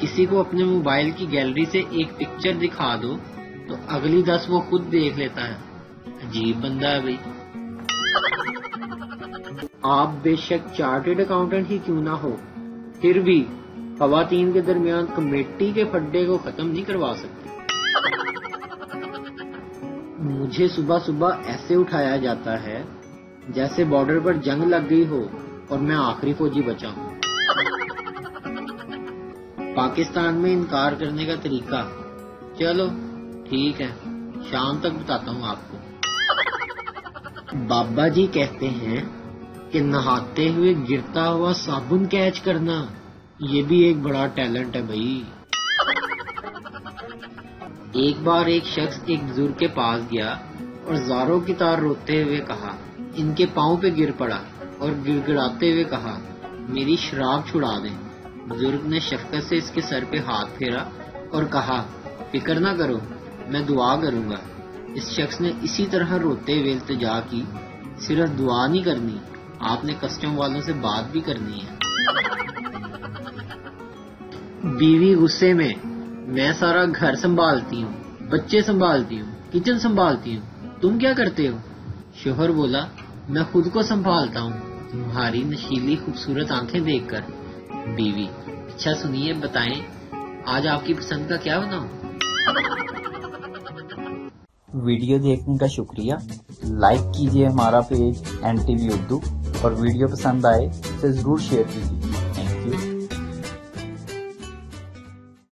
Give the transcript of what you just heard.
کسی کو اپنے موبائل کی گیلری سے ایک پکچر دکھا دو تو اگلی 10 وہ خود دیکھ لیتا ہے. عجیب بندہ ہے بھائی. آپ بے شک چارٹرڈ اکاؤنٹنٹ ہی کیوں نہ ہو، پھر بھی خواتین کے درمیان کمیٹی کے پھڈے کو ختم نہیں کروا سکتے. مجھے صبح صبح ایسے اٹھایا جاتا ہے جیسے بارڈر پر جنگ لگ گئی ہو اور میں آخری فوجی بچا ہوں. پاکستان میں انکار کرنے کا طریقہ، چلو ٹھیک ہے، شام تک بتاتا ہوں آپ کو. بابا جی کہتے ہیں کہ نہاتے ہوئے گرتا ہوا صابن کیچ کرنا یہ بھی ایک بڑا ٹیلنٹ ہے بھائی. ایک بار ایک شخص ایک بزرگ کے پاس گیا اور زاروں کی طرح روتے ہوئے کہا، ان کے پاؤں پہ گر پڑا اور گڑ گڑاتے ہوئے کہا، میری شراب چھڑا دیں. بزرگ نے شفقت سے اس کے سر پہ ہاتھ پھیرا اور کہا، فکر نہ کرو، میں دعا کروں گا. اس شخص نے اسی طرح روتے ہوئے التجا کی، صرف دعا نہیں کرنی، آپ نے کسٹم والوں سے بات بھی کرنی ہے. بیوی غصے میں سارا گھر سنبھالتی ہوں، بچے سنبھالتی ہوں، کچن سنبھالتی ہوں، تم کیا کرتے ہو؟ شوہر بولا، میں خود کو سنبھالتا ہوں تمہاری نشیلی خوبصورت آنکھیں دیکھ کر. بیوی، اچھا سنیے، بتائیں آج آپ کی پسند کا کیا بناؤں؟ ویڈیو دیکھنے کا شکریہ. لائک کیجیے ہمارا پیج NTV اردو، اور ویڈیو پسند آئے تو ضرور شیئر کیجیے.